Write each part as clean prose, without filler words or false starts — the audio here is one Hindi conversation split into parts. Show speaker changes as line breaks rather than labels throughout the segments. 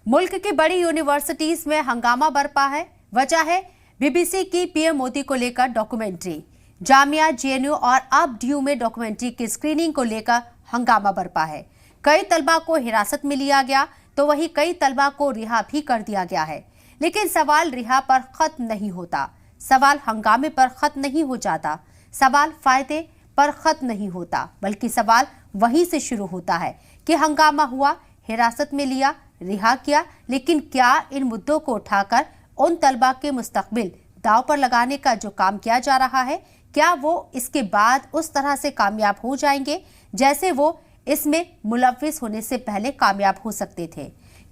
मुल्क की बड़ी यूनिवर्सिटीज में हंगामा बरपा है। वजह है बीबीसी की पीएम मोदी को लेकर डॉक्यूमेंट्री। जामिया, जेएनयू और अब डीयू में डॉक्यूमेंट्री की स्क्रीनिंग को लेकर हंगामा बरपा है। कई तलबा को हिरासत में लिया गया तो वहीं कई तलबा को रिहा भी कर दिया गया है। लेकिन सवाल रिहा पर खत्म नहीं होता, सवाल हंगामे पर खत्म नहीं हो जाता, सवाल फायदे पर खत्म नहीं होता, बल्कि सवाल वहीं से शुरू होता है कि हंगामा हुआ, हिरासत में लिया, रिहा किया, लेकिन क्या इन मुद्दों को उठाकर उन तलबा के मुस्तकबिल दांव पर लगाने का जो काम किया जा रहा है, क्या वो इसके बाद उस तरह से कामयाब हो जाएंगे जैसे वो इसमें मुलव्विस होने से पहले कामयाब हो सकते थे?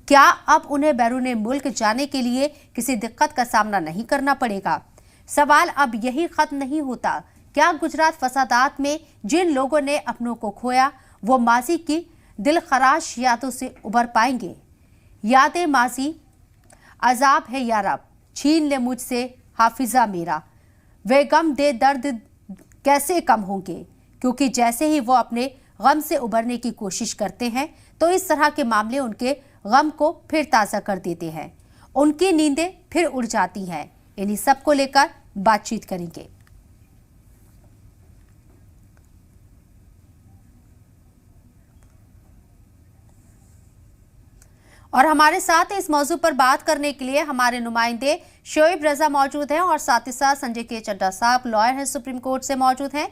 क्या अब उन्हें बैरून मुल्क जाने के लिए किसी दिक्कत का सामना नहीं करना पड़ेगा? सवाल अब यही खत्म नहीं होता। क्या गुजरात फसादात में जिन लोगों ने अपनों को खोया वो माजी की दिलखराश यादों से उबर पाएंगे? यादें माजी, अजाब है या रब, छीन ले मुझसे हाफिजा मेरा, वे गम दे दर्द कैसे कम होंगे? क्योंकि जैसे ही वो अपने गम से उबरने की कोशिश करते हैं तो इस तरह के मामले उनके गम को फिर ताज़ा कर देते हैं, उनकी नींदें फिर उड़ जाती हैं। इन्हीं सब को लेकर बातचीत करेंगे। और हमारे साथ इस मौजू पर बात करने के लिए हमारे नुमाइंदे शोएब रजा मौजूद हैं और साथ ही साथ संजय के चड्ढा साहब लॉयर हैं, सुप्रीम कोर्ट से मौजूद हैं।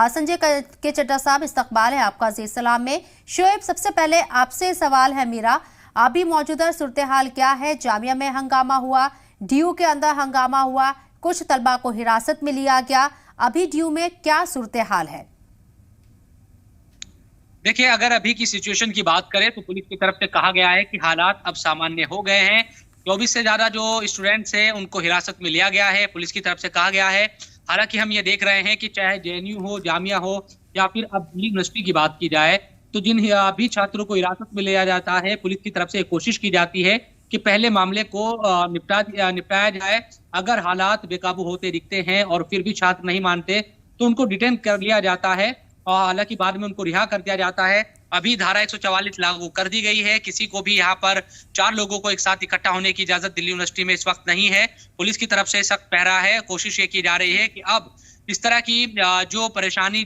संजय के चड्ढा साहब, इस्तकबाल है आपका ज़ेर सलाम में। शोएब, सबसे पहले आपसे सवाल है मेरा, अभी मौजूदा सूरत हाल क्या है? जामिया में हंगामा हुआ, डीयू के अंदर हंगामा हुआ, कुछ तलबा को हिरासत में लिया गया, अभी डीयू में क्या सूरत हाल है?
देखिए, अगर अभी की सिचुएशन की बात करें तो पुलिस की तरफ से कहा गया है कि हालात अब सामान्य हो गए हैं। 24 से ज्यादा जो स्टूडेंट्स हैं उनको हिरासत में लिया गया है, पुलिस की तरफ से कहा गया है। हालांकि हम ये देख रहे हैं कि चाहे जेएनयू हो, जामिया हो या फिर अब यूनिवर्सिटी की बात की जाए तो जिन अभी छात्रों को हिरासत में लिया जाता है, पुलिस की तरफ से कोशिश की जाती है कि पहले मामले को निपटाया जाए। अगर हालात बेकाबू होते दिखते हैं और फिर भी छात्र नहीं मानते तो उनको डिटेन कर लिया जाता है और हालांकि बाद में उनको रिहा कर दिया जाता है। अभी धारा 144 लागू कर दी गई है। किसी को भी यहाँ पर 4 लोगों को एक साथ इकट्ठा होने की इजाजत दिल्ली यूनिवर्सिटी में इस वक्त नहीं है। पुलिस की तरफ से सख्त पहरा है। कोशिश ये की जा रही है कि अब इस तरह की जो परेशानी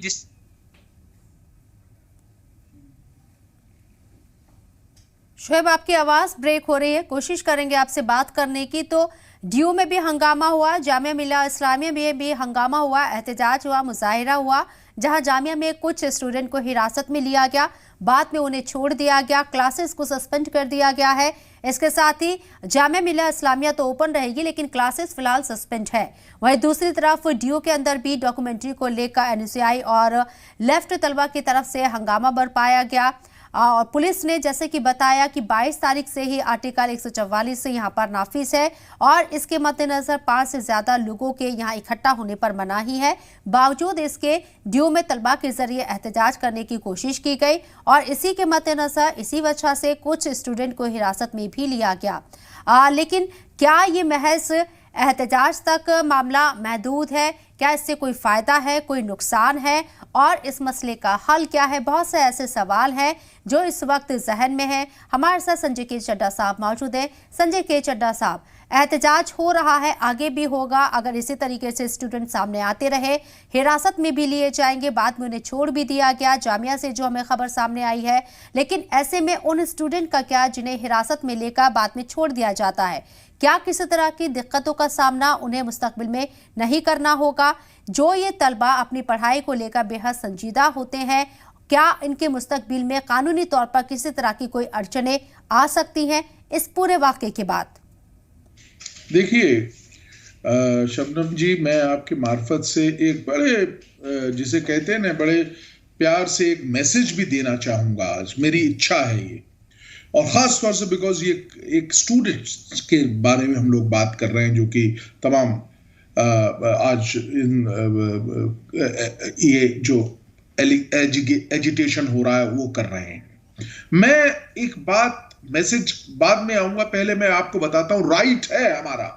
शोएब, आपकी आवाज ब्रेक हो रही है, कोशिश करेंगे आपसे बात करने की। तो डीयू में भी हंगामा हुआ, जामिया मिल्लिया इस्लामिया में भी हंगामा हुआ, एहतजाज हुआ, मुजाहिरा हुआ, जहां जामिया में कुछ स्टूडेंट को हिरासत में लिया गया, बाद में उन्हें छोड़ दिया गया, क्लासेस को सस्पेंड कर दिया गया है। इसके साथ ही जामिया मिल्लिया इस्लामिया तो ओपन रहेगी लेकिन क्लासेस फिलहाल सस्पेंड है। वहीं दूसरी तरफ डीयू के अंदर भी डॉक्यूमेंट्री को लेकर एनयूसीआई और लेफ्ट तलबा की तरफ से हंगामा बरपाया गया और पुलिस ने जैसे कि बताया कि 22 तारीख से ही आर्टिकल 144 से यहाँ पर नाफिज है और इसके मद्देनजर 5 से ज्यादा लोगों के यहाँ इकट्ठा होने पर मनाही है। बावजूद इसके डीयू में तलबा के जरिए एहतजाज करने की कोशिश की गई और इसी के मद्देनजर इसी वजह से कुछ स्टूडेंट को हिरासत में भी लिया गया। लेकिन क्या ये महज एहतजाज तक मामला महदूद है? क्या इससे कोई फायदा है, कोई नुकसान है और इस मसले का हल क्या है? बहुत से ऐसे सवाल हैं जो इस वक्त जहन में हैं। हमारे साथ संजय के चड्ढा साहब मौजूद हैं। संजय के चड्ढा साहब, एहतजाज हो रहा है, आगे भी होगा, अगर इसी तरीके से स्टूडेंट सामने आते रहे, हिरासत में भी लिए जाएंगे, बाद में उन्हें छोड़ भी दिया गया, जामिया से जो हमें खबर सामने आई है। लेकिन ऐसे में उन स्टूडेंट का क्या जिन्हें हिरासत में लेकर बाद में छोड़ दिया जाता है? क्या किसी तरह की दिक्कतों का सामना उन्हें मुस्तकबिल में नहीं करना होगा? जो ये तलबा अपनी पढ़ाई को लेकर बेहद संजीदा होते हैं, क्या इनके मुस्तकबिल में कानूनी तौर पर किसी तरह की कोई अड़चनें आ सकती हैं इस पूरे वाक़े के बाद?
देखिए शबनम जी, मैं आपके मार्फत से एक बड़े जिसे कहते हैं ना, बड़े प्यार से एक मैसेज भी देना चाहूँगा। आज मेरी इच्छा है ये, और ख़ास तौर से बिकॉज ये एक स्टूडेंट्स के बारे में हम लोग बात कर रहे हैं जो कि तमाम आज ये जो एजिटेशन हो रहा है वो कर रहे हैं। मैं एक बात मैसेज बाद में आऊंगा, पहले मैं आपको बताता हूं, राइट है हमारा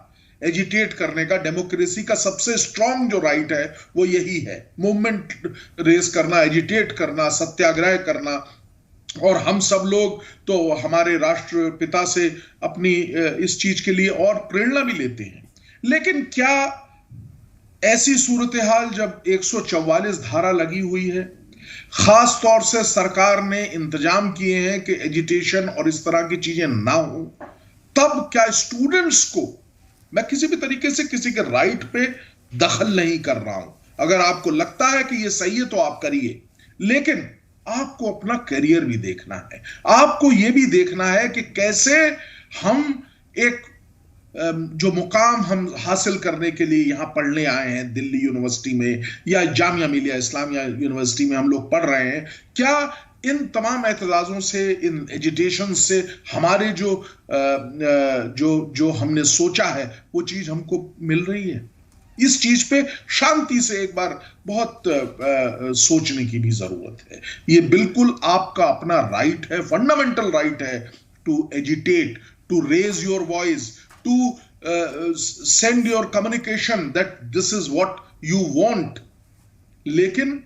एजिटेट करने का। डेमोक्रेसी का सबसे स्ट्रांग जो राइट है वो यही है, मूवमेंट रेस करना, एजिटेट करना, सत्याग्रह करना, और हम सब लोग तो हमारे राष्ट्रपिता से अपनी इस चीज के लिए और प्रेरणा भी लेते हैं। लेकिन क्या ऐसी सूरत हाल जब 144 धारा लगी हुई है, खास तौर से सरकार ने इंतजाम किए हैं कि एजिटेशन और इस तरह की चीजें ना हो, तब क्या स्टूडेंट्स को, मैं किसी भी तरीके से किसी के राइट पे दखल नहीं कर रहा हूं, अगर आपको लगता है कि ये सही है तो आप करिए, लेकिन आपको अपना करियर भी देखना है। आपको यह भी देखना है कि कैसे हम एक जो मुकाम हम हासिल करने के लिए यहां पढ़ने आए हैं दिल्ली यूनिवर्सिटी में या जामिया मिलिया इस्लामिया यूनिवर्सिटी में हम लोग पढ़ रहे हैं, क्या इन तमाम एतजाजों से, इन एजिटेशन से हमारे जो हमने सोचा है वो चीज हमको मिल रही है? इस चीज पे शांति से एक बार बहुत सोचने की भी जरूरत है। ये बिल्कुल आपका अपना राइट है, फंडामेंटल राइट है to agitate, to raise your voice, to send your communication that this is what you want. लेकिन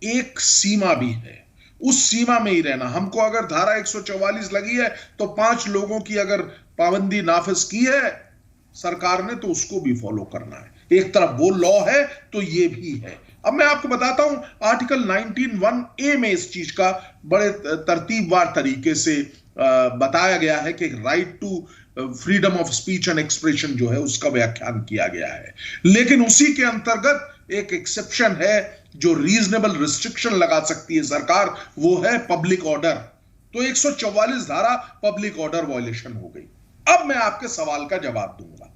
एक सीमा भी है, उस सीमा में ही रहना। हमको अगर धारा 144 लगी है तो 5 लोगों की अगर पाबंदी नाफिज की है सरकार ने तो उसको भी फॉलो करना है। एक तरफ वो लॉ है तो ये भी है। अब मैं आपको बताता हूं, आर्टिकल 19(1)(a) में इस चीज का बड़े तरतीबवार तरीके से बताया गया है कि right to freedom of speech and expression जो है उसका व्याख्यान किया गया है। लेकिन उसी के अंतर्गत एक एक्सेप्शन है जो रीजनेबल रिस्ट्रिक्शन लगा सकती है सरकार, वो है पब्लिक ऑर्डर। तो 144 धारा पब्लिक ऑर्डर वायलेशन हो गई। अब मैं आपके सवाल का जवाब दूंगा।